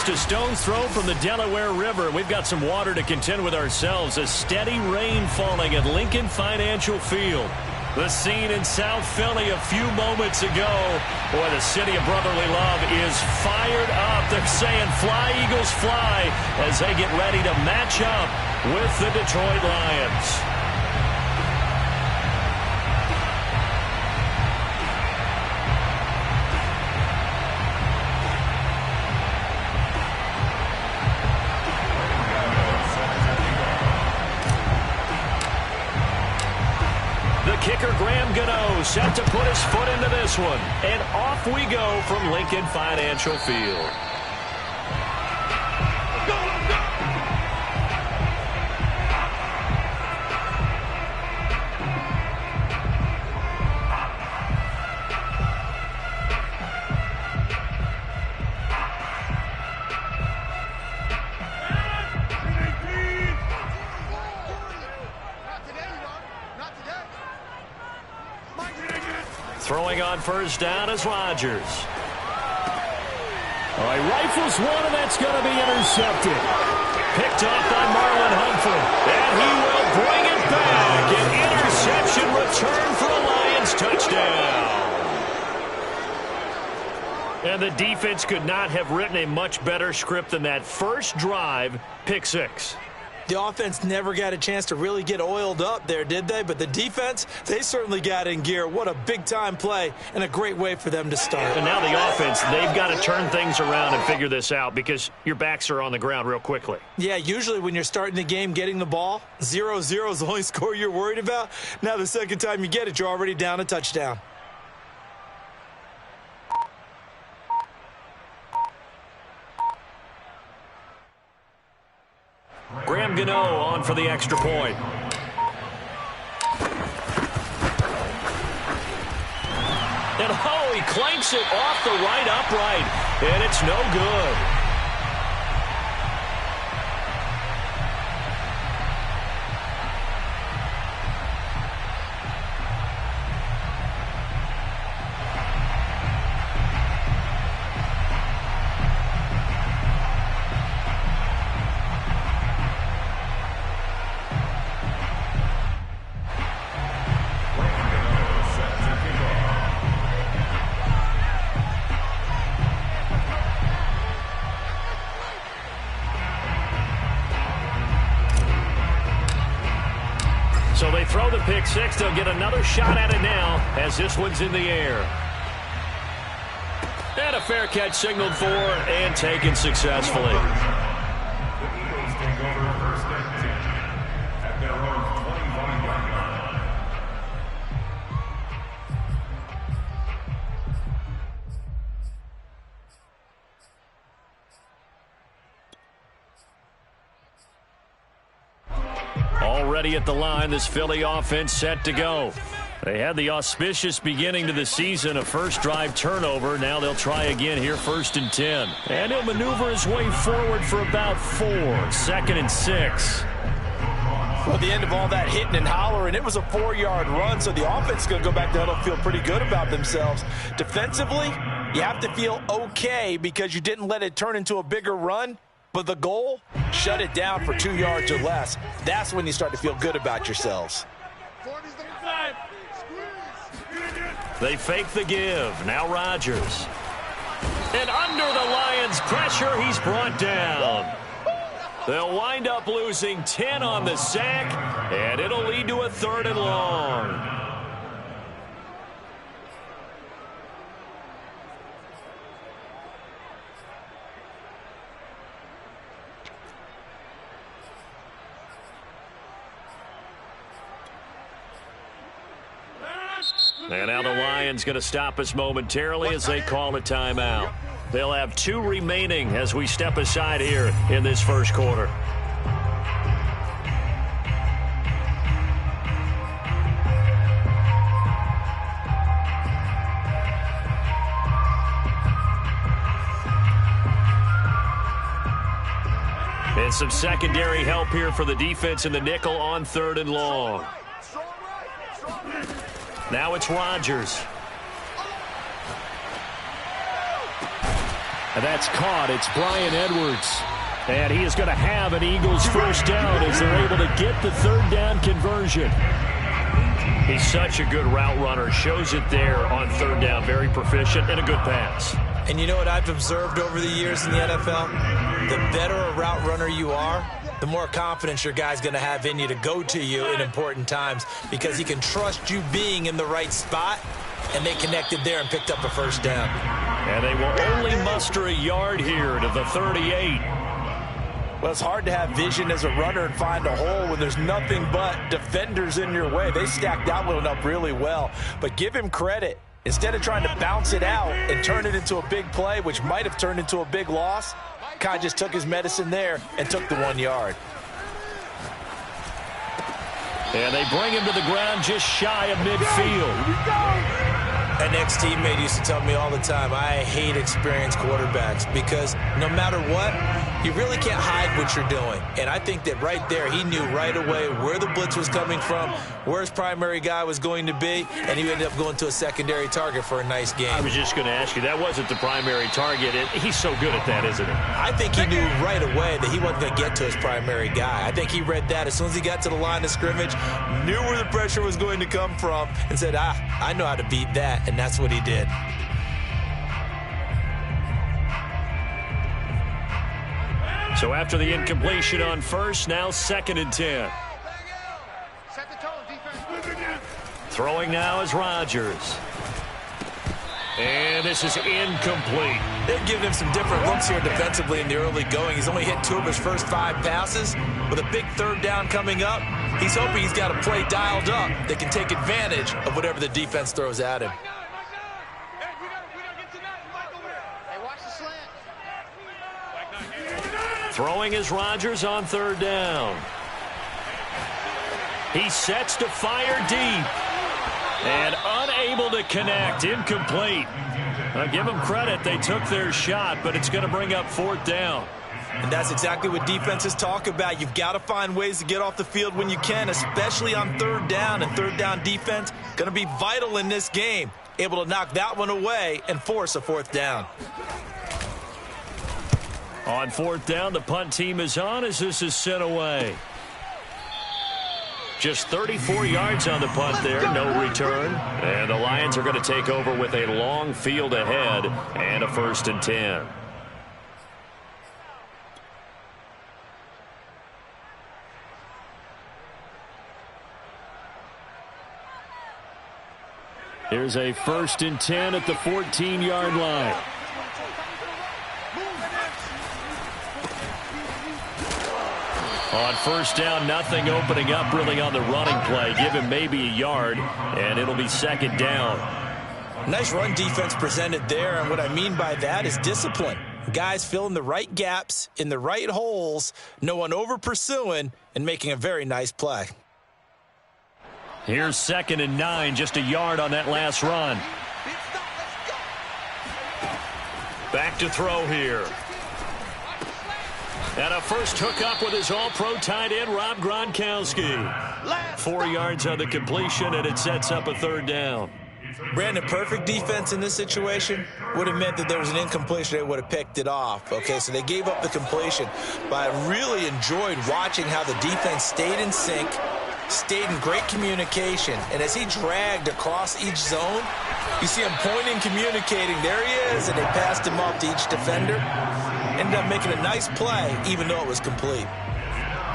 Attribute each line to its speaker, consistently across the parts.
Speaker 1: Just a stone's throw from the Delaware River. We've got some water to contend with ourselves. A steady rain falling at Lincoln Financial Field. The scene in South Philly a few moments ago. Boy, the city of brotherly love is fired up. They're saying, "Fly, Eagles, fly," as they get ready to match up with the Detroit Lions. Kicker Graham Gano set to put his foot into this one. And off we go from Lincoln Financial Field. Throwing on first down is Rodgers. All right, rifles one, and that's going to be intercepted. Picked off by Marlon Humphrey. And he will bring it back. An interception return for a Lions touchdown. And the defense could not have written a much better script than that first drive, pick six.
Speaker 2: The offense never got a chance to really get oiled up there, did they? But the defense, they certainly got in gear. What a big-time play and a great way for them to start.
Speaker 1: And now the offense, they've got to turn things around and figure this out because your backs are on the ground real quickly.
Speaker 2: Yeah, usually when you're starting the game getting the ball, 0-0 is the only score you're worried about. Now the second time you get it, you're already down a touchdown.
Speaker 1: Graham Gano on for the extra point. And he clanks it off the right upright, and it's no good. So they throw the pick six. They'll get another shot at it now as this one's in the air. And a fair catch signaled for and taken successfully.
Speaker 3: The Eagles take over first and 10 at their own 25-yard line.
Speaker 1: Already at the line, this Philly offense set to go. They had the auspicious beginning to the season, a first drive turnover. Now they'll try again here, 1st and 10. And he'll maneuver his way forward for about 4, 2nd and 6.
Speaker 2: Well, the end of all that hitting and hollering, it was a 4-yard run, so the offense is going to go back there and feel pretty good about themselves. Defensively, you have to feel okay because you didn't let it turn into a bigger run. But the goal, shut it down for 2 yards or less. That's when you start to feel good about yourselves.
Speaker 1: They fake the give. Now Rodgers. And under the Lions' pressure, he's brought down. They'll wind up losing 10 on the sack, and it'll lead to a 3rd and long. And now the Lions going to stop us momentarily as they call a timeout. They'll have 2 remaining as we step aside here in this first quarter. And some secondary help here for the defense in the nickel on 3rd and long. Now it's Rodgers. And that's caught. It's Bryan Edwards. And he is going to have an Eagles first down as they're able to get the third down conversion. He's such a good route runner. Shows it there on third down. Very proficient and a good pass.
Speaker 2: And you know what I've observed over the years in the NFL? The better a route runner you are, the more confidence your guy's going to have in you to go to you in important times because he can trust you being in the right spot, and they connected there and picked up a first down.
Speaker 1: And they will only muster a yard here to the 38.
Speaker 2: Well, it's hard to have vision as a runner and find a hole when there's nothing but defenders in your way. They stacked that one up really well. But give him credit. Instead of trying to bounce it out and turn it into a big play, which might have turned into a big loss, Kai just took his medicine there and took the 1 yard.
Speaker 1: And they bring him to the ground just shy of midfield.
Speaker 2: An ex-teammate used to tell me all the time, I hate experienced quarterbacks because no matter what, you really can't hide what you're doing. And I think that right there, he knew right away where the blitz was coming from, where his primary guy was going to be, and he ended up going to a secondary target for a nice game.
Speaker 1: I was just going to ask you, that wasn't the primary target. He's so good at that, isn't he?
Speaker 2: I think he knew right away that he wasn't going to get to his primary guy. I think he read that as soon as he got to the line of scrimmage, knew where the pressure was going to come from, and said, I know how to beat that. And that's what he did.
Speaker 1: So after the incompletion on first, now 2nd and 10. Throwing now is Rodgers. And this is incomplete.
Speaker 2: They've given him some different looks here defensively in the early going. He's only hit 2 of his first 5 passes. With a big third down coming up, he's hoping he's got a play dialed up that can take advantage of whatever the defense throws at him.
Speaker 1: Throwing is Rodgers on third down. He sets to fire deep. And unable to connect. Incomplete. I'll give them credit. They took their shot, but it's going to bring up 4th down.
Speaker 2: And that's exactly what defenses talk about. You've got to find ways to get off the field when you can, especially on third down. And third down defense going to be vital in this game. Able to knock that one away and force a 4th down.
Speaker 1: On 4th down, the punt team is on as this is sent away. Just 34 yards on the punt there, no return. And the Lions are going to take over with a long field ahead and a 1st and 10. Here's a 1st and 10 at the 14-yard line. On first down, nothing opening up really on the running play. Give him maybe a yard, and it'll be 2nd down.
Speaker 2: Nice run defense presented there, and what I mean by that is discipline. Guys filling the right gaps in the right holes, no one over-pursuing, and making a very nice play.
Speaker 1: Here's 2nd and 9, just a yard on that last run. Back to throw here. And a first hookup with his all-pro tight end, Rob Gronkowski. 4 yards on the completion, and it sets up a 3rd down.
Speaker 2: Brandon, perfect defense in this situation would have meant that there was an incompletion. They would have picked it off. Okay, so they gave up the completion. But I really enjoyed watching how the defense stayed in sync, stayed in great communication. And as he dragged across each zone, you see him pointing, communicating. There he is, and they passed him off to each defender. Ended up making a nice play, even though it was complete.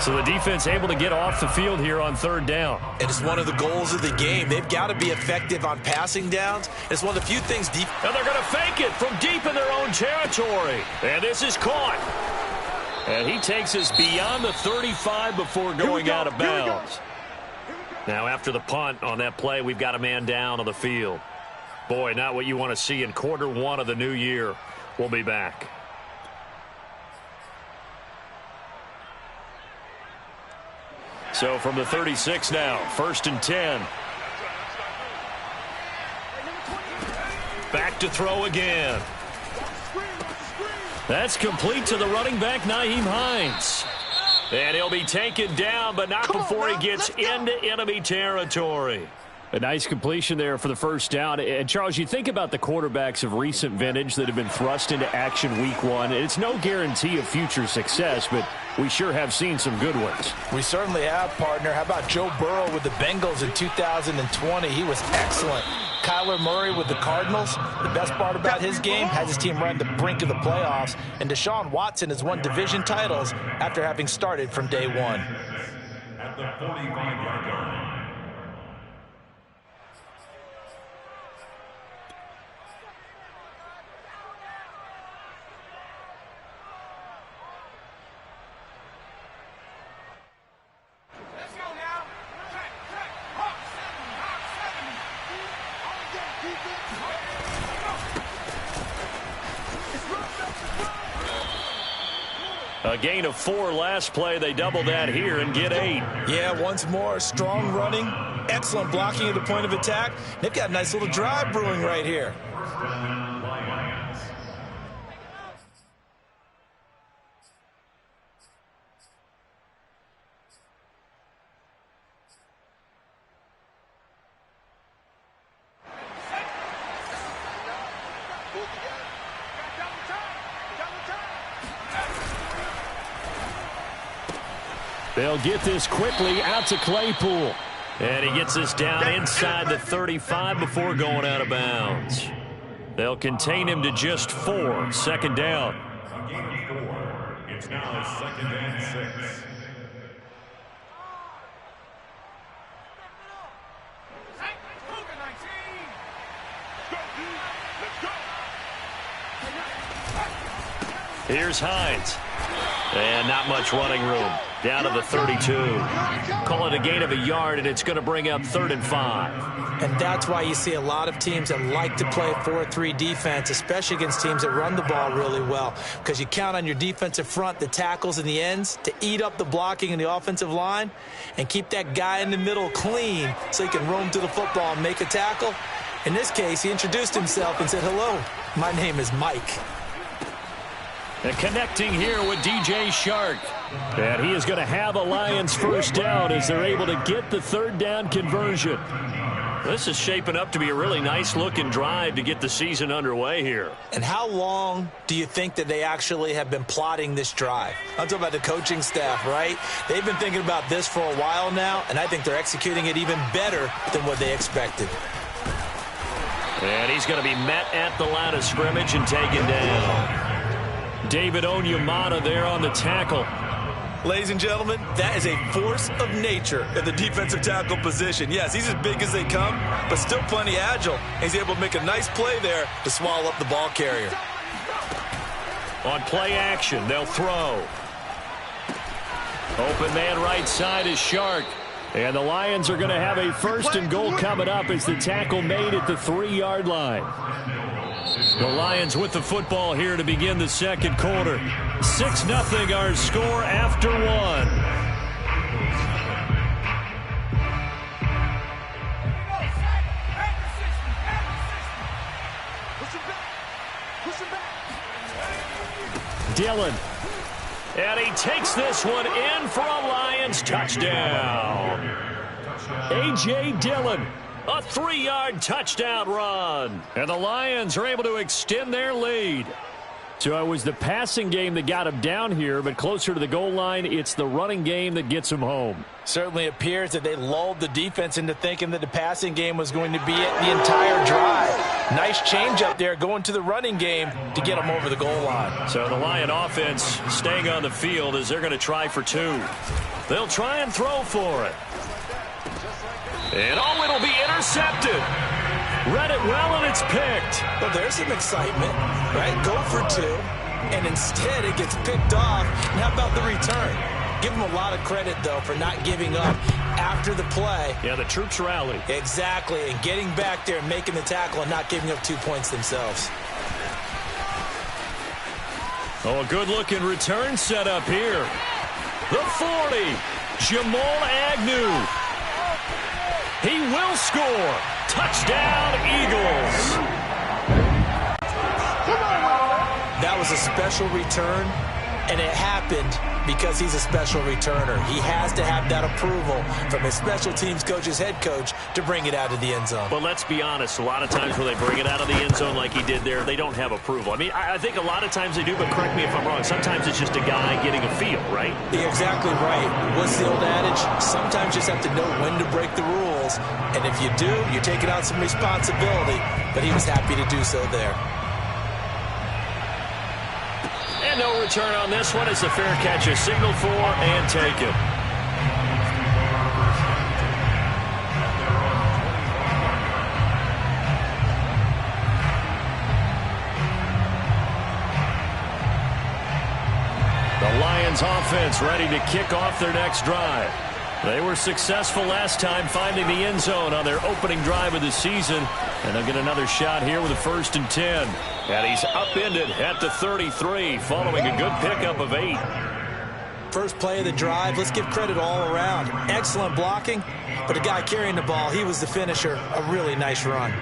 Speaker 1: So the defense able to get off the field here on 3rd down.
Speaker 2: And it's one of the goals of the game. They've got to be effective on passing downs. It's one of the few things deep.
Speaker 1: And they're going to fake it from deep in their own territory. And this is caught. And he takes us beyond the 35 before going out of bounds. Now after the punt on that play, we've got a man down on the field. Boy, not what you want to see in quarter 1 of the new year. We'll be back. So from the 36 now, 1st and 10. Back to throw again. That's complete to the running back, Nyheim Hines. And he'll be taken down, but not before he gets into enemy territory. A nice completion there for the first down. And, Charles, you think about the quarterbacks of recent vintage that have been thrust into action week one. It's no guarantee of future success, but we sure have seen some good ones.
Speaker 2: We certainly have, partner. How about Joe Burrow with the Bengals in 2020? He was excellent. Kyler Murray with the Cardinals. The best part about his game has his team right on the brink of the playoffs. And Deshaun Watson has won division titles after having started from day one.
Speaker 3: At the 45-yard line.
Speaker 1: A gain of 4 last play. They double that here and get 8.
Speaker 2: Yeah, once more, strong running, excellent blocking at the point of attack. They've got a nice little drive brewing right here.
Speaker 1: They'll get this quickly out to Claypool. And he gets this down inside the 35 before going out of bounds. They'll contain him to just 4. Second down.
Speaker 3: A gain of 4. It's now 2nd and 6.
Speaker 1: Here's Hines. And not much running room. Down to the 32. Call it a gain of a yard, and it's going to bring up 3rd and 5.
Speaker 2: And that's why you see a lot of teams that like to play 4-3 defense, especially against teams that run the ball really well, because you count on your defensive front, the tackles and the ends, to eat up the blocking in the offensive line and keep that guy in the middle clean so he can roam to the football and make a tackle. In this case, he introduced himself and said, "Hello, my name is Mike."
Speaker 1: And connecting here with DJ Shark. And he is going to have a Lions first down as they're able to get the 3rd down conversion. This is shaping up to be a really nice-looking drive to get the season underway here.
Speaker 2: And how long do you think that they actually have been plotting this drive? I'm talking about the coaching staff, right? They've been thinking about this for a while now, and I think they're executing it even better than what they expected.
Speaker 1: And he's going to be met at the line of scrimmage and taken down. David Onyemata there on the tackle.
Speaker 2: Ladies and gentlemen, that is a force of nature at the defensive tackle position. Yes, he's as big as they come, but still plenty agile. He's able to make a nice play there to swallow up the ball carrier.
Speaker 1: On play action, they'll throw. Open man right side is Shark. And the Lions are going to have a 1st and goal coming up as the tackle made at the 3-yard line. The Lions with the football here to begin the 2nd quarter. 6-0 our score after 1. Dillon. And he takes this one in for a Lions touchdown. A.J. Dillon. A 3-yard touchdown run. And the Lions are able to extend their lead. So it was the passing game that got him down here, but closer to the goal line, it's the running game that gets him home.
Speaker 2: Certainly appears that they lulled the defense into thinking that the passing game was going to be it the entire drive. Nice change up there going to the running game to get them over the goal line.
Speaker 1: So the Lion offense staying on the field as they're going to try for 2. They'll try and throw for it. And it'll be intercepted. Read it well, and it's picked.
Speaker 2: Well, there's some excitement, right? Go for 2, and instead it gets picked off. And how about the return? Give them a lot of credit, though, for not giving up after the play.
Speaker 1: Yeah, the troops rallied.
Speaker 2: Exactly, and getting back there and making the tackle and not giving up 2 points themselves.
Speaker 1: Oh, a good-looking return set up here. The 40, Jamal Agnew. He will score. Touchdown, Eagles.
Speaker 2: That was a special return, And it happened because he's a special returner. He has to have that approval from his special teams coach's head coach to bring it out of the end zone.
Speaker 1: But let's be honest, a lot of times when they bring it out of the end zone like he did there, they don't have approval. I mean, I think a lot of times they do, but correct me if I'm wrong. Sometimes it's just a guy getting a feel, right?
Speaker 2: You're exactly right. What's the old adage? Sometimes you just have to know when to break the rules. And if you do, you're taking out some responsibility. But he was happy to do so there.
Speaker 1: And no return on this one. It's a fair catch, a signal for, and taken. The Lions offense ready to kick off their next drive. They were successful last time finding the end zone on their opening drive of the season. And they'll get another shot here with a 1st and 10. And he's upended at the 33 following a good pickup of 8.
Speaker 2: First play of the drive, let's give credit all around. Excellent blocking, but the guy carrying the ball, he was the finisher. A really nice run.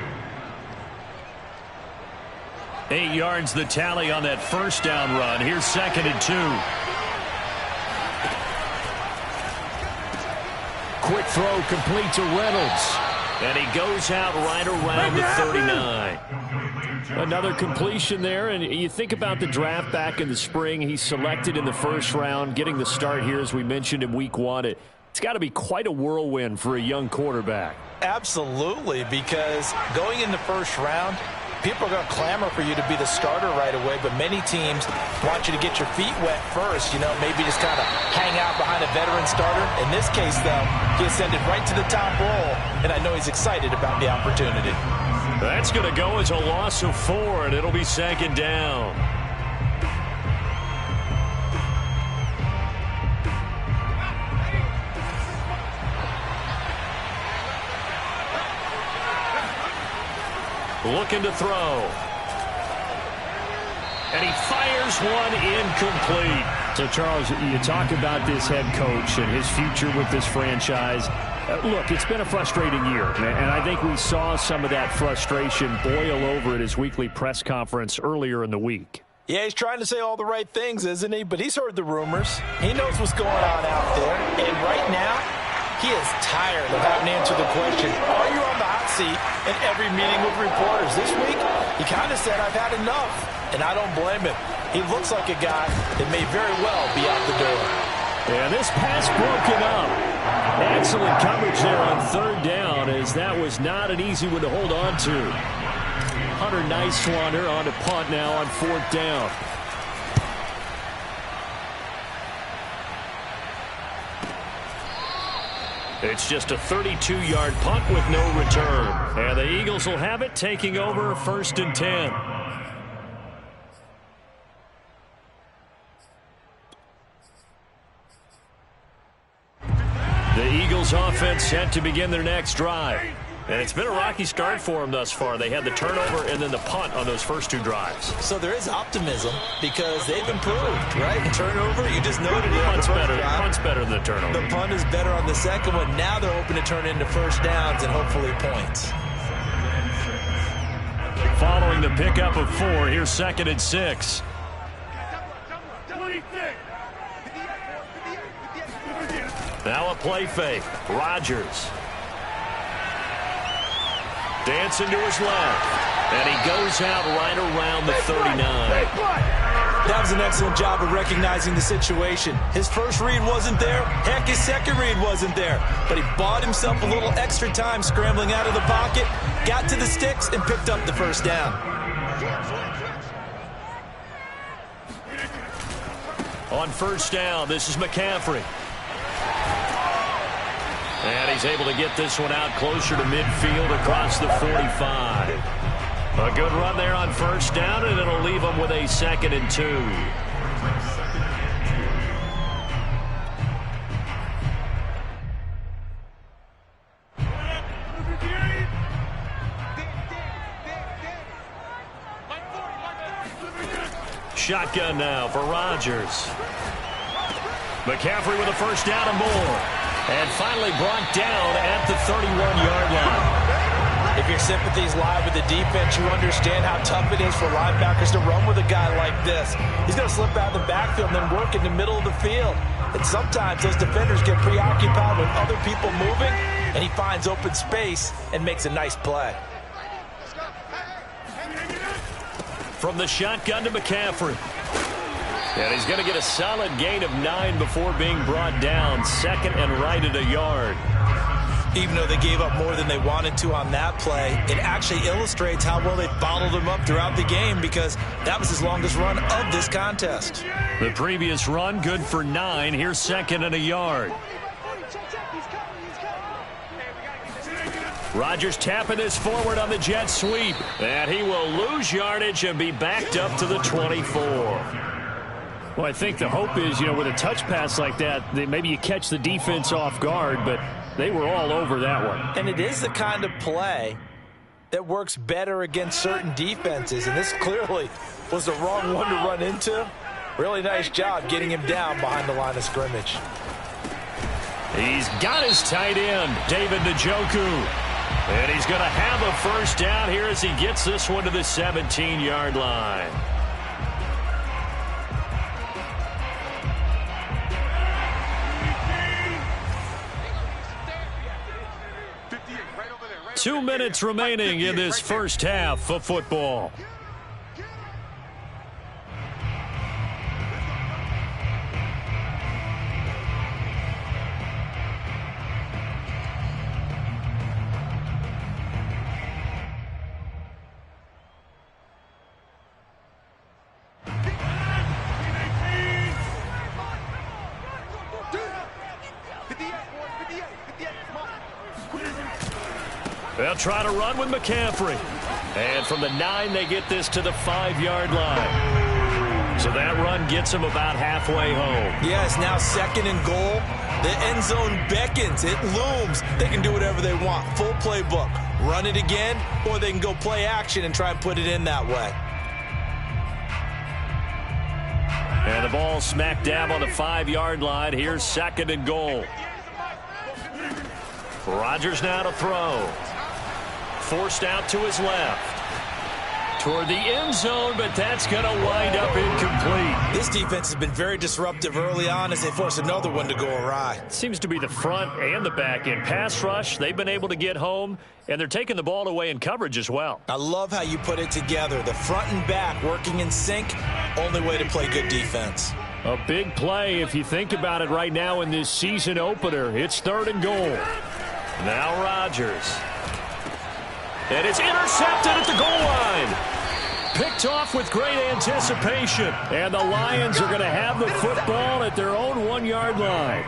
Speaker 1: 8 yards the tally on that first down run. Here's 2nd and 2. Quick throw complete to Reynolds. And he goes out right around the 39. Another completion there, and you think about the draft back in the spring. He's selected in the 1st round, getting the start here, as we mentioned in week 1. It's got to be quite a whirlwind for a young quarterback.
Speaker 2: Absolutely, because going in the 1st round, people are going to clamor for you to be the starter right away, but many teams want you to get your feet wet first, maybe just kind of hang out behind a veteran starter. In this case, though, he ascended right to the top roll, and I know he's excited about the opportunity.
Speaker 1: That's going to go as a loss of 4, and it'll be 2nd down. Looking to throw. And he fires one incomplete.
Speaker 4: So, Charles, you talk about this head coach and his future with this franchise. Look, it's been a frustrating year, and I think we saw some of that frustration boil over at his weekly press conference earlier in the week.
Speaker 2: Yeah, he's trying to say all the right things, isn't he? But he's heard the rumors. He knows what's going on out there. And right now, he is tired of having to answer the question, are you on the hot seat in every meeting with reporters? This week, he kind of said, I've had enough. And I don't blame him. He looks like a guy that may very well be out the door.
Speaker 1: And this pass broken up. Excellent coverage there on 3rd down, as that was not an easy one to hold on to. Hunter Nice-Swander on a punt now on 4th down. It's just a 32-yard punt with no return. And the Eagles will have it, taking over 1st and 10. The Eagles offense set to begin their next drive. And it's been a rocky start for them thus far. They had the turnover and then the punt on those first 2 drives.
Speaker 2: So there is optimism because they've improved, right? Turnover, you just noted it.
Speaker 1: Punt's better than the turnover.
Speaker 2: The punt is better on the second one. Now they're hoping to turn into 1st downs and hopefully points.
Speaker 1: Following the pickup of 4, here's 2nd and 6. Now a play fake. Rodgers. Dancing to his left. And he goes out right around the 39.
Speaker 2: That was an excellent job of recognizing the situation. His first read wasn't there. Heck, his second read wasn't there. But he bought himself a little extra time scrambling out of the pocket, got to the sticks, and picked up the 1st down.
Speaker 1: On 1st down, this is McCaffrey. And he's able to get this one out closer to midfield across the 45. A good run there on 1st down, and it'll leave him with a 2nd and 2. Shotgun now for Rodgers. McCaffrey with a 1st down and more. And finally brought down at the 31-yard line.
Speaker 2: If your sympathies lie with the defense, you understand how tough it is for linebackers to run with a guy like this. He's going to slip out of the backfield and then work in the middle of the field. And sometimes those defenders get preoccupied with other people moving, and he finds open space and makes a nice play.
Speaker 1: From the shotgun to McCaffrey. And he's going to get a solid gain of 9 before being brought down. Second and right at a yard.
Speaker 2: Even though they gave up more than they wanted to on that play, it actually illustrates how well they bottled him up throughout the game, because that was his longest run of this contest.
Speaker 1: The previous run good for 9. Here's second and a yard. Rodgers tapping this forward on the jet sweep. And he will lose yardage and be backed up to the 24.
Speaker 4: Well, I think the hope is, with a touch pass like that, maybe you catch the defense off guard, but they were all over that one.
Speaker 2: And it is the kind of play that works better against certain defenses, and this clearly was the wrong one to run into. Really nice job getting him down behind the line of scrimmage.
Speaker 1: He's got his tight end, David Njoku. And he's going to have a first down here as he gets this one to the 17-yard line. Two minutes remaining in this first half of football. They'll try to run with McCaffrey. And from the 9, they get this to the 5-yard line. So that run gets them about halfway home.
Speaker 2: Yeah, it's now second and goal. The end zone beckons. It looms. They can do whatever they want. Full playbook. Run it again, or they can go play action and try and put it in that way.
Speaker 1: And the ball smack dab on the 5-yard line. Here's second and goal. Rodgers now to throw. Forced out to his left. Toward the end zone, but that's going to wind up incomplete.
Speaker 2: This defense has been very disruptive early on as they force another one to go awry.
Speaker 1: Seems to be the front and the back end pass rush. They've been able to get home, and they're taking the ball away in coverage as well.
Speaker 2: I love how you put it together. The front and back working in sync, only way to play good defense.
Speaker 4: A big play if you think about it right now in this season opener. It's third and goal.
Speaker 1: Now Rodgers. And it's intercepted at the goal line. Picked off with great anticipation. And the Lions are going to have the football at their own 1-yard line.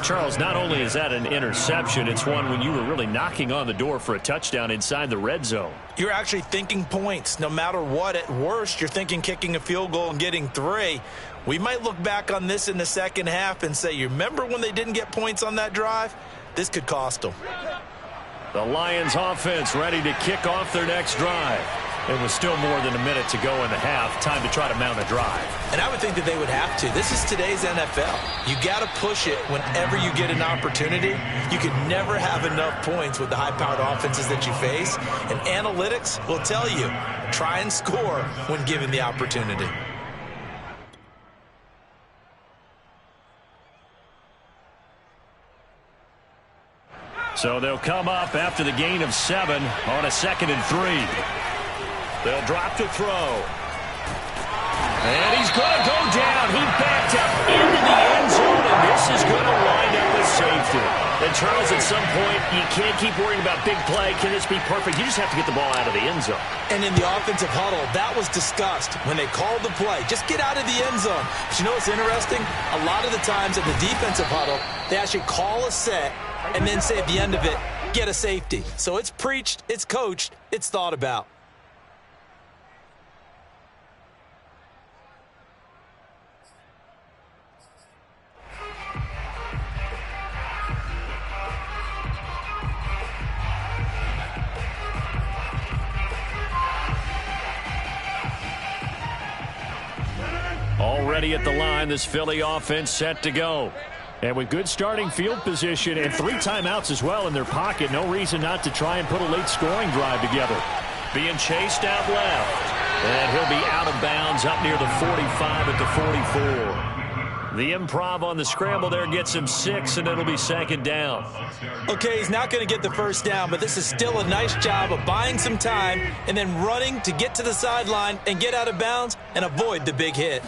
Speaker 1: Charles, not only is that an interception, it's one when you were really knocking on the door for a touchdown inside the red zone.
Speaker 2: You're actually thinking points. No matter what, at worst, you're thinking kicking a field goal and getting 3. We might look back on this in the second half and say, you remember when they didn't get points on that drive? This could cost them.
Speaker 1: The Lions offense ready to kick off their next drive. It was still more than a minute to go in the half. Time to try to mount a drive.
Speaker 2: And I would think that they would have to. This is today's NFL. You got to push it whenever you get an opportunity. You can never have enough points with the high-powered offenses that you face. And analytics will tell you, try and score when given the opportunity.
Speaker 1: So they'll come up after the gain of 7 on a 2nd and 3. They'll drop to throw. And he's going to go down. He backed up into the end zone, and this is going to wind up with safety. And Charles, at some point, you can't keep worrying about big play. Can this be perfect? You just have to get the ball out of the end zone.
Speaker 2: And in the offensive huddle, that was discussed when they called the play. Just get out of the end zone. But you know what's interesting? A lot of the times at the defensive huddle, they actually call a set and then say at the end of it, get a safety. So it's preached, it's coached, it's thought about.
Speaker 1: Already at the line, this Philly offense set to go.
Speaker 4: And with good starting field position and 3 timeouts as well in their pocket, no reason not to try and put a late scoring drive together.
Speaker 1: Being chased out left. And he'll be out of bounds up near the 45 at the 44. The improv on the scramble there gets him 6, and it'll be second down.
Speaker 2: Okay, he's not going to get the first down, but this is still a nice job of buying some time and then running to get to the sideline and get out of bounds and avoid the big hit.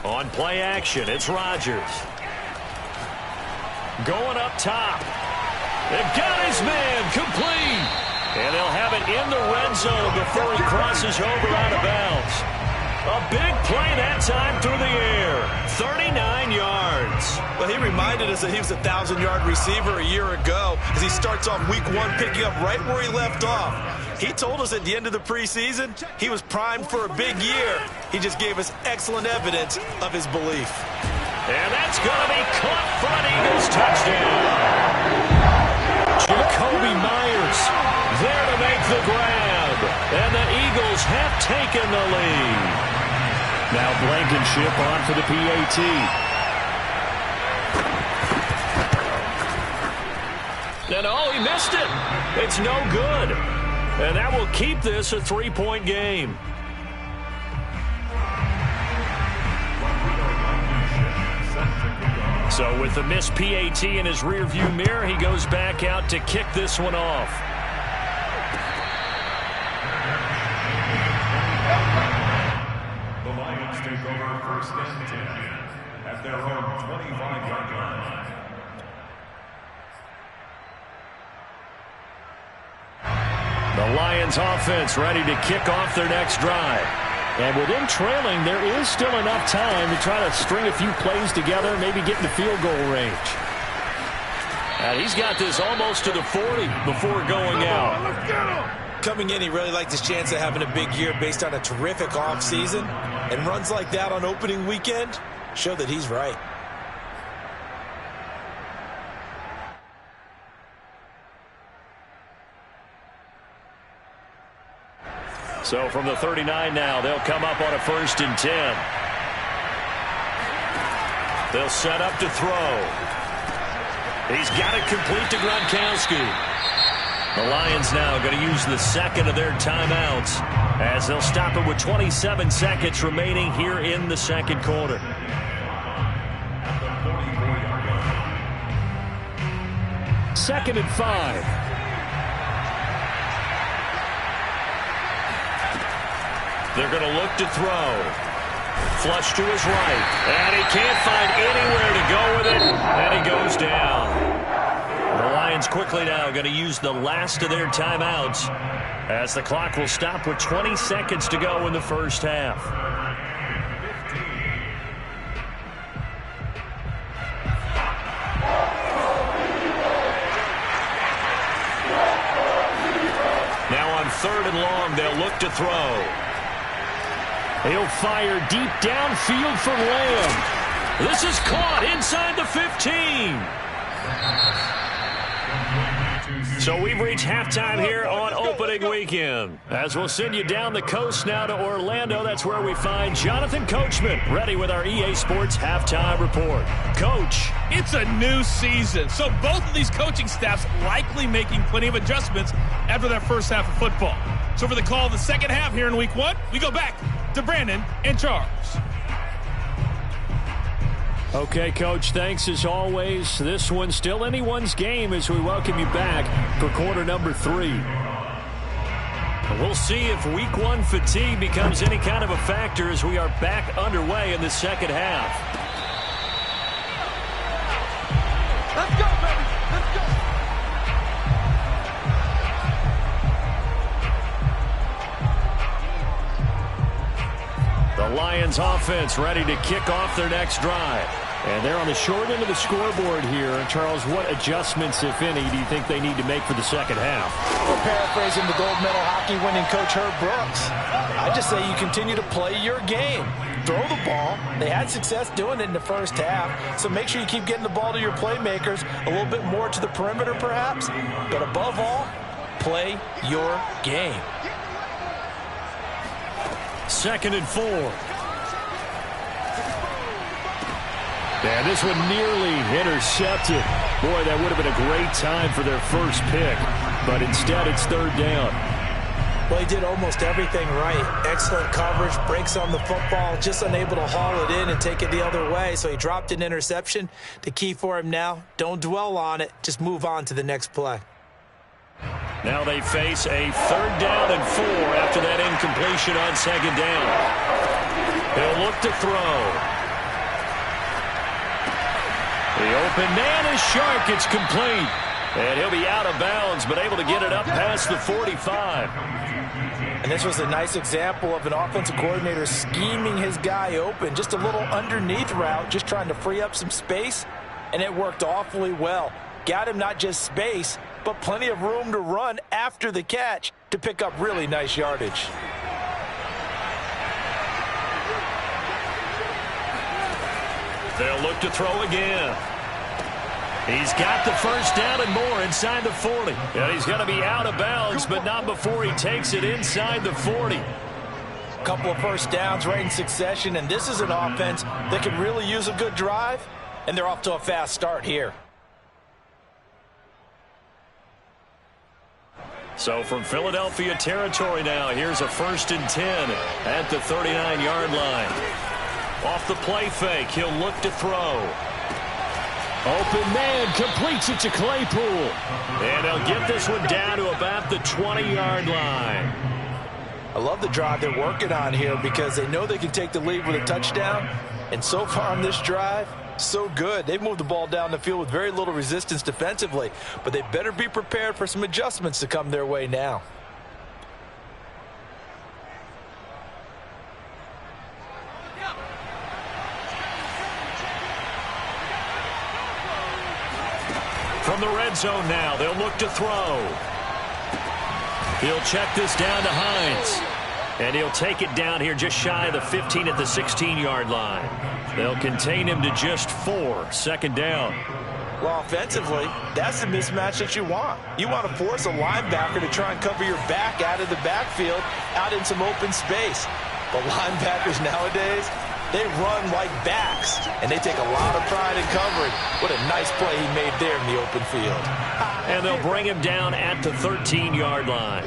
Speaker 1: On play action, it's Rodgers. Going up top. They've got his man complete. And they'll have it in the red zone before he crosses over out of bounds. A big play that time through the air. 39 yards.
Speaker 2: Well, he reminded us that he was a 1,000-yard receiver a year ago as he starts off week 1 picking up right where he left off. He told us at the end of the preseason he was primed for a big year. He just gave us excellent evidence of his belief.
Speaker 1: And that's going to be caught for an Eagles touchdown. Jacoby Myers there to make the grab. And the Eagles have taken the lead.
Speaker 4: Now Blankenship on for the PAT.
Speaker 1: And oh, he missed it. It's no good. And that will keep this a 3-point game. So with the missed PAT in his rearview mirror, he goes back out to kick this one off.
Speaker 3: The Lions take over first and 10 at their own 25-yard line.
Speaker 1: The Lions offense ready to kick off their next drive.
Speaker 4: And with them trailing, there is still enough time to try to string a few plays together, maybe get in the field goal range.
Speaker 1: And he's got this almost to the 40 before going out.
Speaker 2: Coming in, he really liked his chance of having a big year based on a terrific offseason. And runs like that on opening weekend show that he's right.
Speaker 1: So from the 39 now, they'll come up on a 1st and 10. They'll set up to throw. He's got it complete to Gronkowski. The Lions now going to use the second of their timeouts as they'll stop it with 27 seconds remaining here in the second quarter.
Speaker 4: Second and 5.
Speaker 1: They're going to look to throw. Flush to his right. And he can't find anywhere to go with it. And he goes down. The Lions quickly now going to use the last of their timeouts as the clock will stop with 20 seconds to go in the first half. Now on 3rd and long, they'll look to throw.
Speaker 4: He'll fire deep downfield for Lamb.
Speaker 1: This is caught inside the 15. So we've reached halftime here on opening weekend. As we'll send you down the coast now to Orlando, that's where we find Jonathan Coachman ready with our EA Sports halftime report. Coach.
Speaker 5: It's a new season, so both of these coaching staffs likely making plenty of adjustments after their first half of football. So for the call of the second half here in week 1, we go back to Brandon and Charles.
Speaker 4: Okay, Coach, thanks as always. This one's still anyone's game as we welcome you back for quarter number 3.
Speaker 1: We'll see if week 1 fatigue becomes any kind of a factor as we are back underway in the second half.
Speaker 2: Let's go, baby. Let's go.
Speaker 1: The Lions offense ready to kick off their next drive.
Speaker 4: And they're on the short end of the scoreboard here. Charles, what adjustments, if any, do you think they need to make for the second half?
Speaker 2: Well, paraphrasing the gold medal hockey winning coach Herb Brooks, I just say you continue to play your game. Throw the ball. They had success doing it in the first half, so make sure you keep getting the ball to your playmakers, a little bit more to the perimeter perhaps, but above all, play your game.
Speaker 1: 2nd and 4.
Speaker 4: Yeah, this one nearly intercepted. Boy, that would have been a great time for their first pick. But instead, it's third down.
Speaker 2: Well, he did almost everything right. Excellent coverage, breaks on the football, just unable to haul it in and take it the other way. So he dropped an interception. The key for him now, don't dwell on it. Just move on to the next play.
Speaker 1: Now they face a third down and 4 after that incompletion on second down. He'll look to throw. The open man is Shark. It's complete. And he'll be out of bounds, but able to get it up past the 45.
Speaker 2: And this was a nice example of an offensive coordinator scheming his guy open. Just a little underneath route, just trying to free up some space, and it worked awfully well. Got him not just space, but plenty of room to run after the catch to pick up really nice yardage.
Speaker 1: They'll look to throw again. He's got the first down and more inside the 40. And he's going to be out of bounds, but not before he takes it inside the 40.
Speaker 2: A couple of first downs right in succession, and this is an offense that can really use a good drive, and they're off to a fast start here.
Speaker 1: So from Philadelphia territory now, here's a 1st and 10 at the 39-yard line. Off the play fake, he'll look to throw. Open man completes it to Claypool. And he'll get this one down to about the 20-yard line.
Speaker 2: I love the drive they're working on here because they know they can take the lead with a touchdown. And so far on this drive, so good. They've moved the ball down the field with very little resistance defensively. But they better be prepared for some adjustments to come their way now.
Speaker 1: From the red zone now, they'll look to throw. He'll check this down to Hines. And he'll take it down here just shy of the 15 at the 16-yard line. They'll contain him to just 4, second down.
Speaker 2: Well, offensively, that's the mismatch that you want. You want to force a linebacker to try and cover your back out of the backfield, out in some open space. But linebackers nowadays, they run like backs, and they take a lot of pride in covering. What a nice play he made there in the open field.
Speaker 1: And they'll bring him down at the 13-yard line.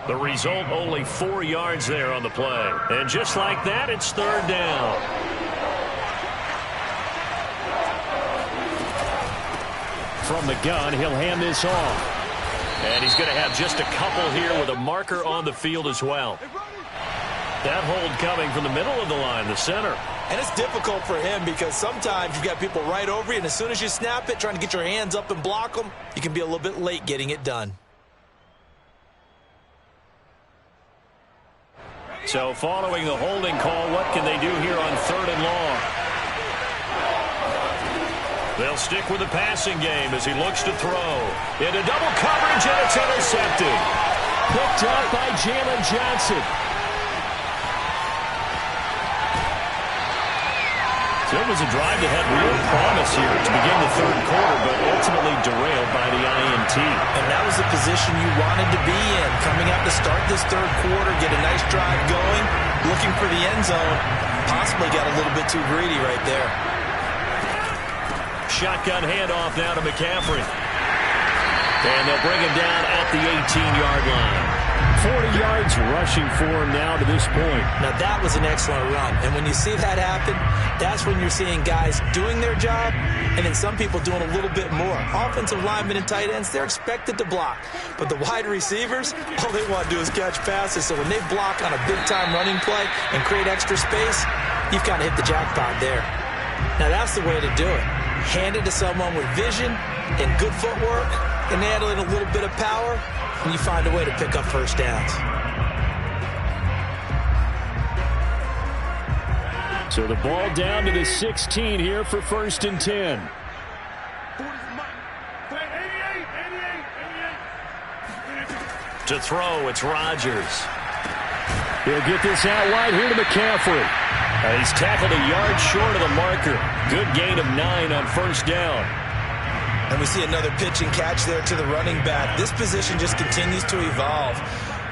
Speaker 1: The result, only 4 yards there on the play. And just like that, it's third down. From the gun, he'll hand this off. And he's going to have just a couple here with a marker on the field as well. That hold coming from the middle of the line, the center.
Speaker 2: And it's difficult for him because sometimes you've got people right over you, and as soon as you snap it, trying to get your hands up and block them, you can be a little bit late getting it done.
Speaker 1: So following the holding call, what can they do here on 3rd and long? They'll stick with the passing game as he looks to throw. Into double coverage, and it's intercepted.
Speaker 4: Picked up by Jalen Johnson.
Speaker 1: So it was a drive that had real promise here to begin the 3rd quarter, but ultimately derailed by the INT.
Speaker 2: And that was the position you wanted to be in. Coming out to start this 3rd quarter, get a nice drive going, looking for the end zone. Possibly got a little bit too greedy right there.
Speaker 1: Shotgun handoff now to McCaffrey. And they'll bring him down at the 18-yard line.
Speaker 4: 40 yards rushing for him now to this point.
Speaker 2: Now that was an excellent run. And when you see that happen, that's when you're seeing guys doing their job and then some people doing a little bit more. Offensive linemen and tight ends, they're expected to block. But the wide receivers, all they want to do is catch passes. So when they block on a big-time running play and create extra space, you've kind of hit the jackpot there. Now that's the way to do it. Hand it to someone with vision and good footwork and add in a little bit of power, and you find a way to pick up first downs.
Speaker 4: So the ball down to the 16 here for 1st and 10.
Speaker 1: To throw, it's Rodgers.
Speaker 4: He'll get this out wide here to McCaffrey.
Speaker 1: He's tackled a yard short of the marker. Good gain of 9 on 1st down.
Speaker 2: And we see another pitch and catch there to the running back. This position just continues to evolve.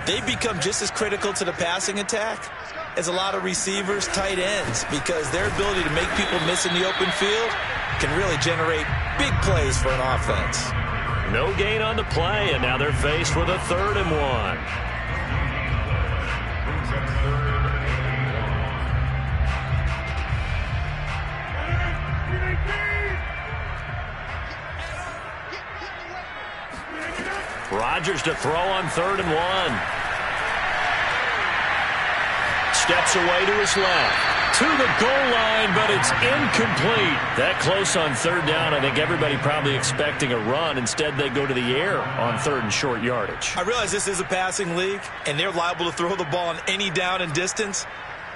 Speaker 2: They become just as critical to the passing attack is a lot of receivers, tight ends, because their ability to make people miss in the open field can really generate big plays for an offense.
Speaker 1: No gain on the play, and now they're faced with a 3rd and 1. Rodgers to throw on 3rd and 1. Steps away to his left. To the goal line, but it's incomplete. That close on 3rd down. I think everybody probably expecting a run. Instead, they go to the air on 3rd and short yardage.
Speaker 2: I realize this is a passing league, and they're liable to throw the ball on any down and distance.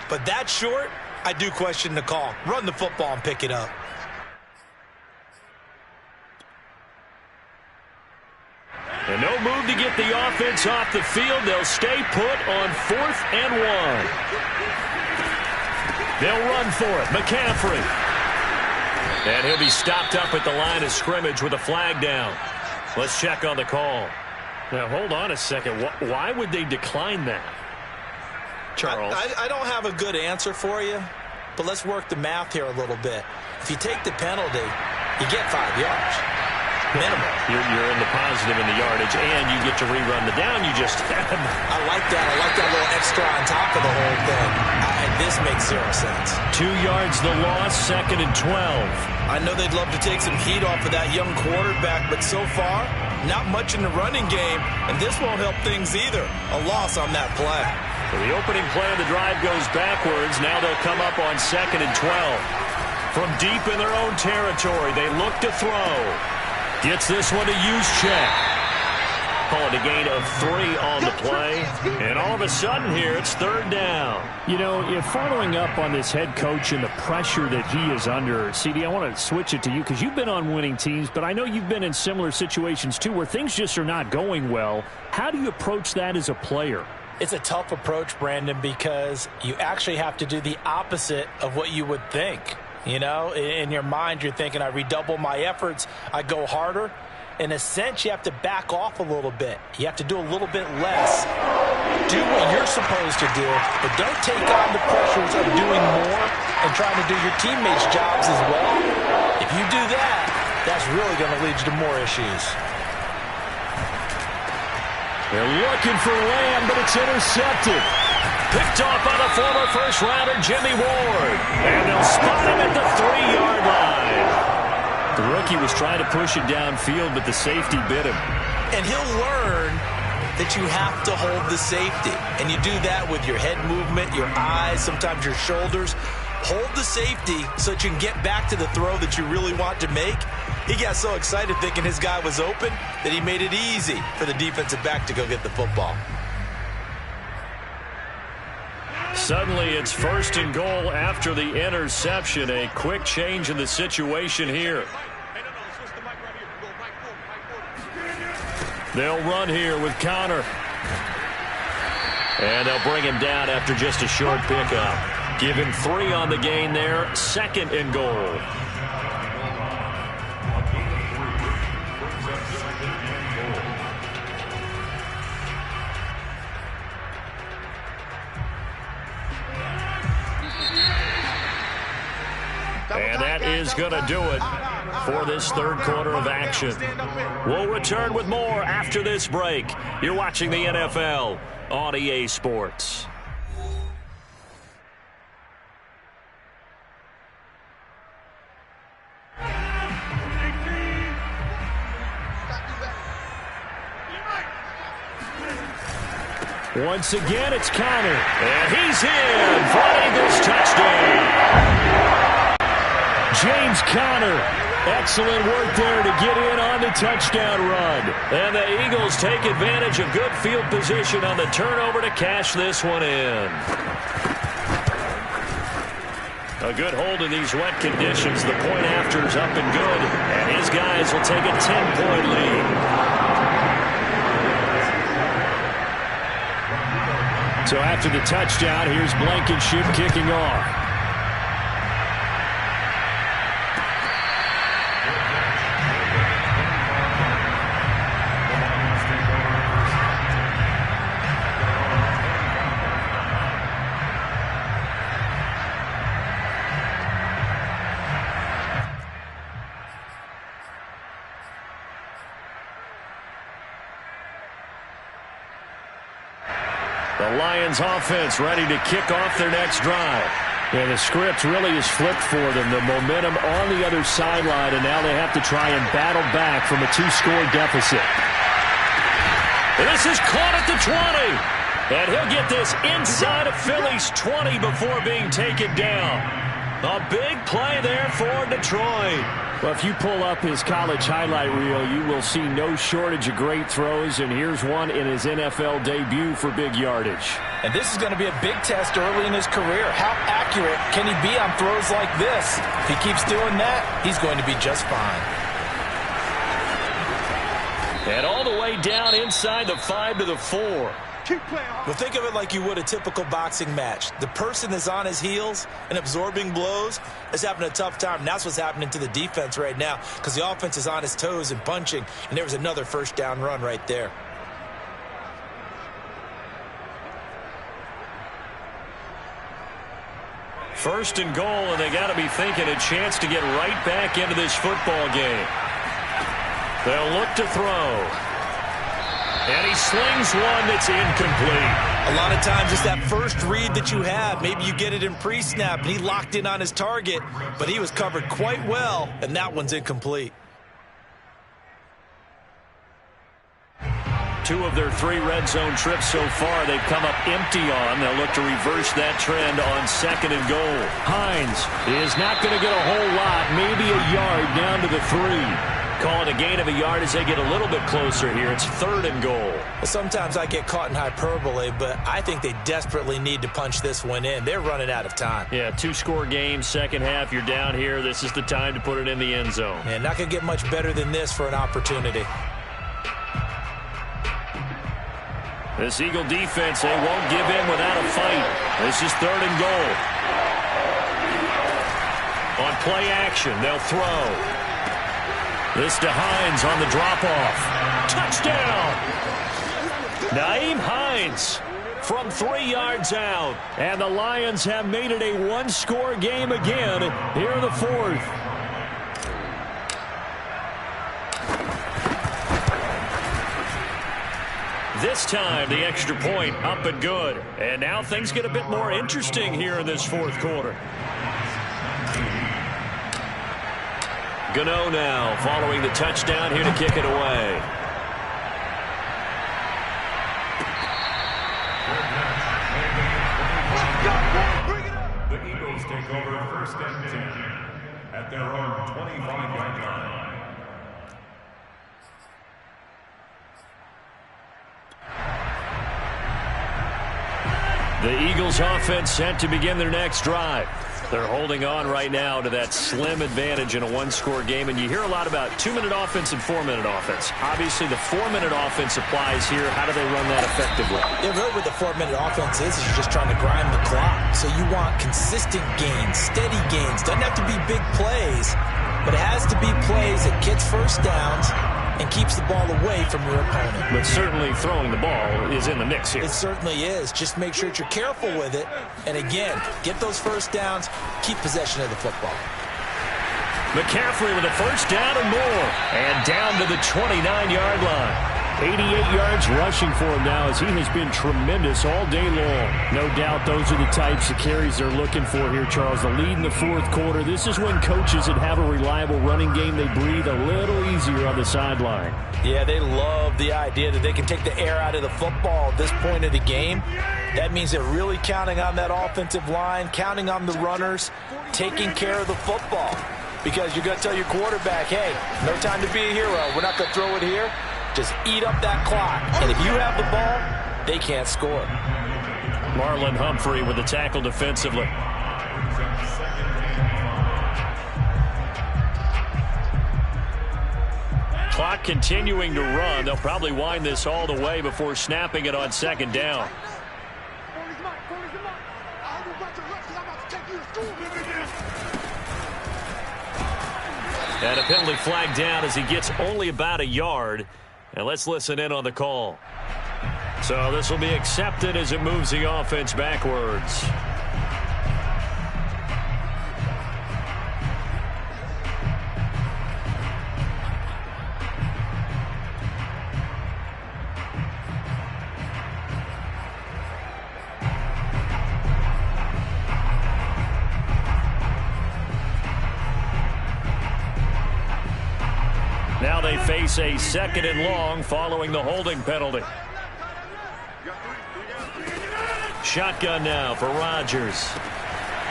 Speaker 2: But that short, I do question the call. Run the football and pick it up.
Speaker 1: And no move to get the offense off the field. They'll stay put on 4th and 1. They'll run for it. McCaffrey. And he'll be stopped up at the line of scrimmage with a flag down. Let's check on the call. Now, hold on a second. Why would they decline that? Charles?
Speaker 2: I don't have a good answer for you, but let's work the math here a little bit. If you take the penalty, you get 5 yards. Minimum.
Speaker 1: You're in the positive in the yardage, and you get to rerun the down you just had.
Speaker 2: I like that. I like that little extra on top of the whole thing. This makes 0 sense.
Speaker 1: 2 yards the loss, 2nd and 12.
Speaker 2: I know they'd love to take some heat off of that young quarterback, but so far, not much in the running game, and this won't help things either. A loss on that play.
Speaker 1: So the opening play of the drive goes backwards. Now they'll come up on 2nd and 12. From deep in their own territory, they look to throw. Gets this one to Juszczyk. Call it a gain of 3 on the play. And all of a sudden here, it's 3rd down.
Speaker 4: You know, if following up on this head coach and the pressure that he is under, CD, I want to switch it to you because you've been on winning teams, but I know you've been in similar situations too where things just are not going well. How do you approach that as a player?
Speaker 2: It's a tough approach, Brandon, because you actually have to do the opposite of what you would think. You know, in your mind, you're thinking, I redouble my efforts, I go harder. In a sense, you have to back off a little bit. You have to do a little bit less. Do what you're supposed to do, but don't take on the pressures of doing more and trying to do your teammates' jobs as well. If you do that, that's really going to lead you to more issues.
Speaker 1: They're looking for Lamb, but it's intercepted. Picked off by the former first-rounder, Jimmy Ward. And they'll spot him at the 3-yard line. The rookie was trying to push it downfield, but the safety bit him.
Speaker 2: And he'll learn that you have to hold the safety. And you do that with your head movement, your eyes, sometimes your shoulders. Hold the safety so that you can get back to the throw that you really want to make. He got so excited thinking his guy was open that he made it easy for the defensive back to go get the football.
Speaker 1: Suddenly, it's 1st and goal after the interception. A quick change in the situation here. They'll run here with Connor. And they'll bring him down after just a short pickup. Give him 3 on the gain there. 2nd and goal. And that is going to do it for this 3rd quarter of action. We'll return with more after this break. You're watching the NFL on EA Sports. Once again, it's Connor. And he's in for an Eagles touchdown. James Conner, excellent work there to get in on the touchdown run. And the Eagles take advantage of good field position on the turnover to cash this one in. A good hold in these wet conditions. The point after is up and good. And his guys will take a 10-point lead. So after the touchdown, here's Blankenship kicking off. Lions offense ready to kick off their next drive.
Speaker 4: Yeah, the script really is flipped for them. The momentum on the other sideline, and now they have to try and battle back from a 2-score deficit.
Speaker 1: This is caught at the 20. And he'll get this inside of Philly's 20 before being taken down. A big play there for Detroit.
Speaker 4: Well, if you pull up his college highlight reel, you will see no shortage of great throws, and here's one in his NFL debut for big yardage.
Speaker 2: And this is going to be a big test early in his career. How accurate can he be on throws like this? If he keeps doing that, he's going to be just fine.
Speaker 1: And all the way down inside the 5 to the 4.
Speaker 2: Well, think of it like you would a typical boxing match. The person is on his heels and absorbing blows is having a tough time. And that's what's happening to the defense right now because the offense is on his toes and punching. And there was another first down run right there.
Speaker 1: First and goal, and they got to be thinking a chance to get right back into this football game. They'll look to throw. And he slings one that's incomplete.
Speaker 2: A lot of times it's that first read that you have. Maybe you get it in pre-snap, and he locked in on his target, but he was covered quite well, and that one's incomplete.
Speaker 1: 2 of their 3 red zone trips so far they've come up empty on. They'll look to reverse that trend on 2nd and goal.
Speaker 4: Hines is not going to get a whole lot, maybe a yard down to the 3.
Speaker 1: Call it a gain of a yard as they get a little bit closer here. It's 3rd and goal.
Speaker 2: Well, sometimes I get caught in hyperbole, but I think they desperately need to punch this one in. They're running out of time.
Speaker 1: Yeah, 2-score game, second half, you're down here. This is the time to put it in the end zone.
Speaker 2: And not going to get much better than this for an opportunity.
Speaker 1: This Eagle defense, they won't give in without a fight. This is 3rd and goal. On play action, they'll throw. This to Hines on the drop-off. Touchdown! Nyheim Hines from 3 yards out.
Speaker 4: And the Lions have made it a 1-score game again here in the 4th.
Speaker 1: This time, the extra point up and good. And now things get a bit more interesting here in this 4th quarter. Gano now following the touchdown here to kick it away.
Speaker 3: The Eagles take over 1st and 10 at their own 25-yard line.
Speaker 1: The Eagles offense set to begin their next drive. They're holding on right now to that slim advantage in a 1-score game, and you hear a lot about 2-minute offense and 4-minute offense. Obviously, the 4-minute offense applies here. How do they run that effectively?
Speaker 2: Yeah, really what the 4-minute offense is you're just trying to grind the clock. So you want consistent gains, steady gains. Doesn't have to be big plays, but it has to be plays that gets first downs and keeps the ball away from your opponent.
Speaker 1: But certainly throwing the ball is in the mix here.
Speaker 2: It certainly is. Just make sure that you're careful with it. And again, get those first downs, keep possession of the football.
Speaker 1: McCaffrey with a first down and more. And down to the 29-yard line.
Speaker 4: 88 yards rushing for him now as he has been tremendous all day long. No doubt those are the types of carries they're looking for here, Charles. The lead in the 4th quarter. This is when coaches that have a reliable running game, they breathe a little easier on the sideline.
Speaker 2: Yeah, they love the idea that they can take the air out of the football at this point of the game. That means they're really counting on that offensive line, counting on the runners, taking care of the football. Because you're going to tell your quarterback, hey, no time to be a hero. We're not going to throw it here. Just eat up that clock. And if you have the ball, they can't score.
Speaker 1: Marlon Humphrey with the tackle defensively. Clock continuing to run. They'll probably wind this all the way before snapping it on 2nd down. And a penalty flag down as he gets only about a yard. And let's listen in on the call. So this will be accepted as it moves the offense backwards. Now they face a 2nd and long following the holding penalty. Shotgun now for Rodgers.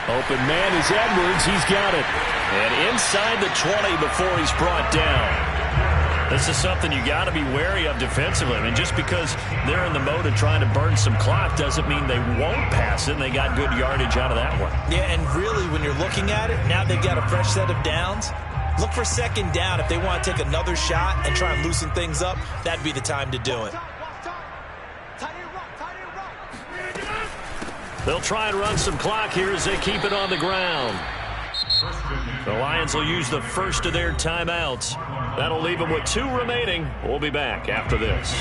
Speaker 1: Open man is Edwards. He's got it. And inside the 20 before he's brought down. This is something you got to be wary of defensively. I mean, just because they're in the mode of trying to burn some clock doesn't mean they won't pass it. And they got good yardage out of that one.
Speaker 2: Yeah, and really, when you're looking at it, now they've got a fresh set of downs. Look for 2nd down. If they want to take another shot and try and loosen things up, that'd be the time to do it.
Speaker 1: They'll try and run some clock here as they keep it on the ground. The Lions will use the first of their timeouts. That'll leave them with 2 remaining. We'll be back after this.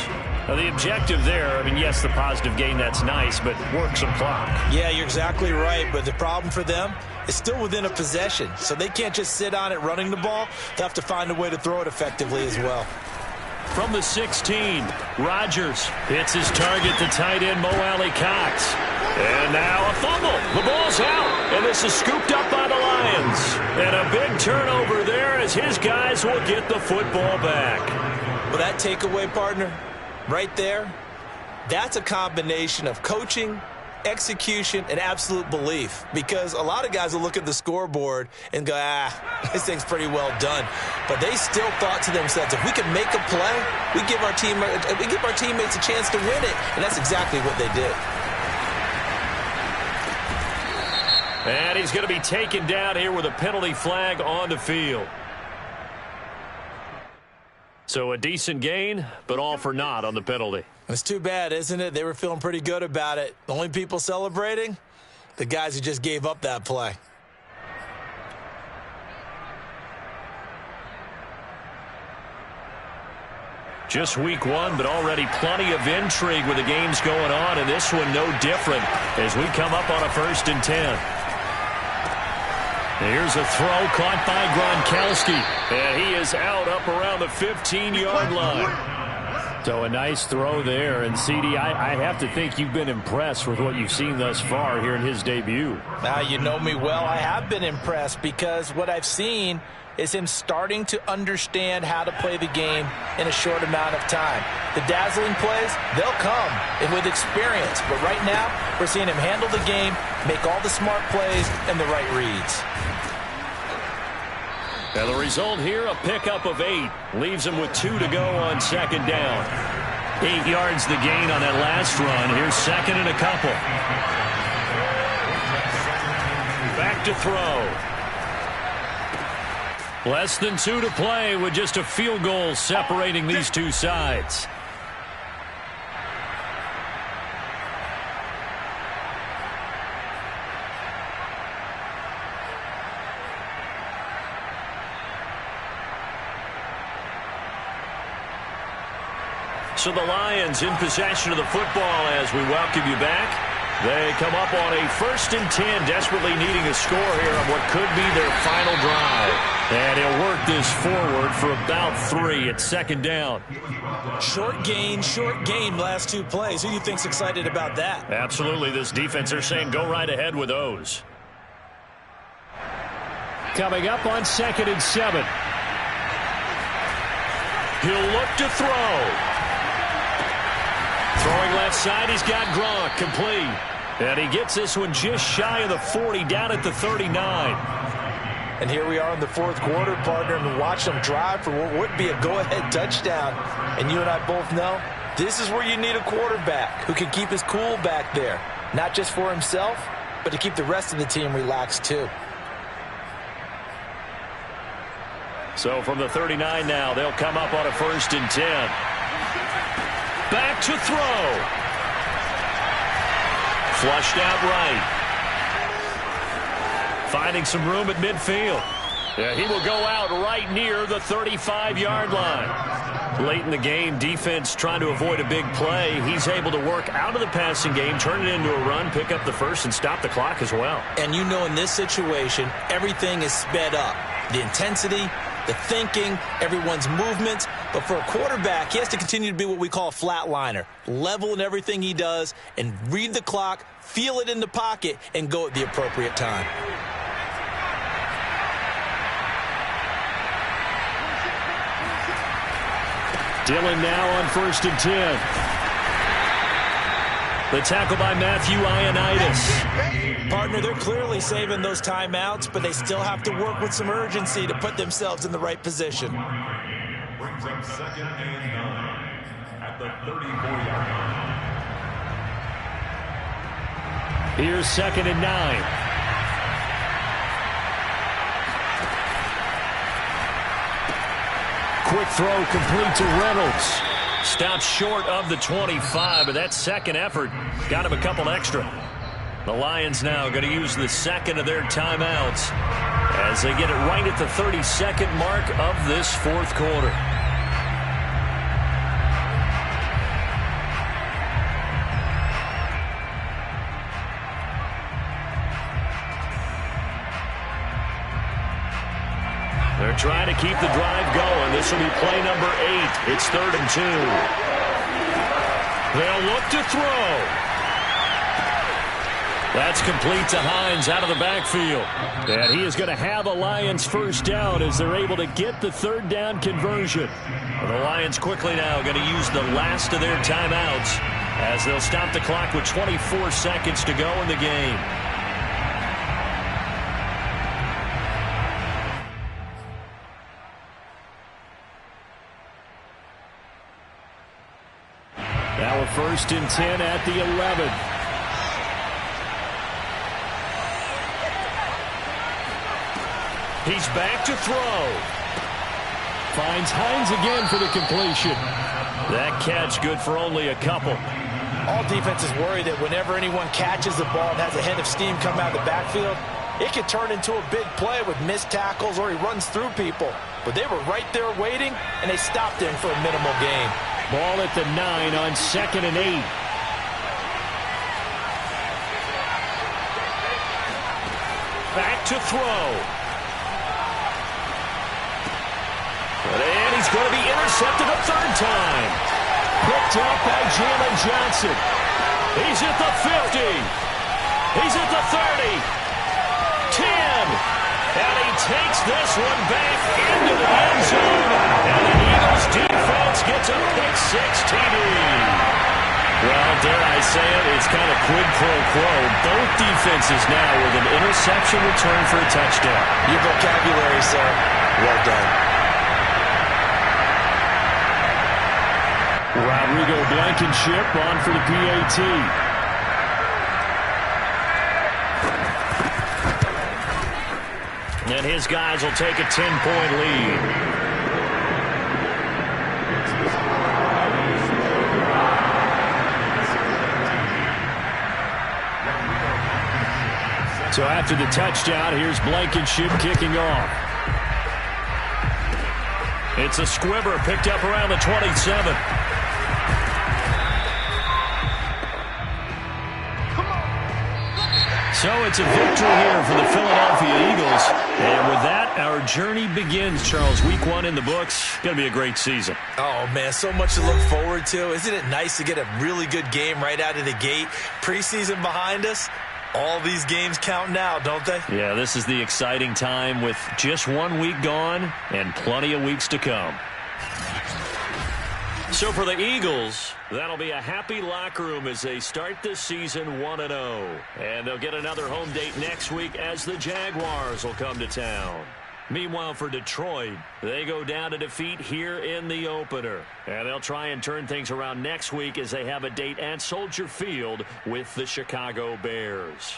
Speaker 1: Now, the objective there, I mean, yes, the positive gain, that's nice, but work some clock.
Speaker 2: Yeah, you're exactly right, but the problem for them is still within a possession, so they can't just sit on it running the ball. They'll have to find a way to throw it effectively as well.
Speaker 1: From the 16, Rodgers hits his target, the tight end, Mo Alley-Cox. And now a fumble. The ball's out, and this is scooped up by the Lions. And a big turnover there as his guys will get the football back.
Speaker 2: Well, that takeaway, partner, right there, that's a combination of coaching, execution, and absolute belief. Because a lot of guys will look at the scoreboard and go, this thing's pretty well done. But they still thought to themselves, if we can make a play, we give our teammates a chance to win it. And that's exactly what they did.
Speaker 1: And he's going to be taken down here with a penalty flag on the field. So a decent gain, but all for naught on the penalty.
Speaker 2: It's too bad, isn't it? They were feeling pretty good about it. The only people celebrating, the guys who just gave up that play.
Speaker 1: Just week 1, but already plenty of intrigue with the games going on, and this one no different as we come up on a 1st and 10. Here's a throw caught by Gronkowski, and he is out up around the 15-yard line.
Speaker 4: So a nice throw there, and CD, I have to think you've been impressed with what you've seen thus far here in his debut.
Speaker 2: Now, you know me well. I have been impressed because what I've seen is him starting to understand how to play the game in a short amount of time. The dazzling plays, they'll come with experience. But right now, we're seeing him handle the game, make all the smart plays, and the right reads.
Speaker 1: Now the result here, a pickup of 8. Leaves him with 2 to go on 2nd down. 8 yards the gain on that last run. Here's 2nd and a couple. Back to throw. Less than 2 to play with just a field goal separating these two sides. So the Lions in possession of the football as we welcome you back. They come up on a 1st and 10, desperately needing a score here on what could be their final drive. And he'll work this forward for about 3 at 2nd down.
Speaker 2: Short gain, last 2 plays. Who do you think's excited about that?
Speaker 1: Absolutely. This defense, they're saying go right ahead with those.
Speaker 4: Coming up on 2nd and 7.
Speaker 1: He'll look to throw. Throwing left side, he's got Gronk, complete. And he gets this one just shy of the 40, down at the 39.
Speaker 2: And here we are in the 4th quarter, partner, and watch them drive for what would be a go-ahead touchdown. And you and I both know this is where you need a quarterback who can keep his cool back there. Not just for himself, but to keep the rest of the team relaxed too.
Speaker 1: So from the 39 now, they'll come up on a 1st and 10. Back to throw. Flushed out right. Finding some room at midfield. Yeah, he will go out right near the 35-yard line. Late in the game, defense trying to avoid a big play. He's able to work out of the passing game, turn it into a run, pick up the first, and stop the clock as well.
Speaker 2: And you know in this situation, everything is sped up. The intensity, the thinking, everyone's movements. But for a quarterback, he has to continue to be what we call a flatliner. Level in everything he does and read the clock, feel it in the pocket, and go at the appropriate time.
Speaker 4: Dillon now on 1st and 10. The tackle by Matthew Ioannidis.
Speaker 2: Partner, they're clearly saving those timeouts, but they still have to work with some urgency to put themselves in the right position.
Speaker 3: Brings up 2nd and 9 at the 34-yard line.
Speaker 4: Here's 2nd and 9. Quick throw complete to Reynolds.
Speaker 1: Stopped short of the 25, but that second effort got him a couple extra. The Lions now going to use the second of their timeouts as they get it right at the 32nd mark of this 4th quarter. They're trying to keep the drive going. This will be play number 8. It's 3rd and 2. They'll look to throw. That's complete to Hines out of the backfield.
Speaker 4: And he is going to have a Lions first down as they're able to get the 3rd down conversion.
Speaker 1: The Lions quickly now going to use the last of their timeouts as they'll stop the clock with 24 seconds to go in the game.
Speaker 4: Now a 1st and 10 at the 11.
Speaker 1: He's back to throw.
Speaker 4: Finds Hines again for the completion.
Speaker 1: That catch good for only a couple.
Speaker 2: All defenses worry that whenever anyone catches the ball and has a head of steam come out of the backfield, it could turn into a big play with missed tackles or he runs through people. But they were right there waiting, and they stopped him for a minimal gain.
Speaker 4: Ball at the 9 on 2nd and 8.
Speaker 1: Back to throw. And he's going to be intercepted a 3rd time.
Speaker 4: Picked up by Jalen Johnson.
Speaker 1: He's at the 50. He's at the 30. 10. And he takes this one back into the end zone. And the Eagles defense gets a pick-6 TD. Well, dare I say it, it's kind of quid pro quo. Both defenses now with an interception return for a touchdown.
Speaker 2: Your vocabulary, sir. Well done.
Speaker 4: Rodrigo Blankenship on for the PAT.
Speaker 1: And his guys will take a 10-point lead.
Speaker 4: So after the touchdown, here's Blankenship kicking off.
Speaker 1: It's a squibber picked up around the 27. So it's a victory here for the Philadelphia Eagles. And with that, our journey begins, Charles. Week 1 in the books. Going to be a great season.
Speaker 2: Oh, man, so much to look forward to. Isn't it nice to get a really good game right out of the gate? Preseason behind us. All these games count now, don't they?
Speaker 1: Yeah, this is the exciting time with just 1 week gone and plenty of weeks to come. So for the Eagles, that'll be a happy locker room as they start this season 1-0. And they'll get another home date next week as the Jaguars will come to town. Meanwhile, for Detroit, they go down to defeat here in the opener. And they'll try and turn things around next week as they have a date at Soldier Field with the Chicago Bears.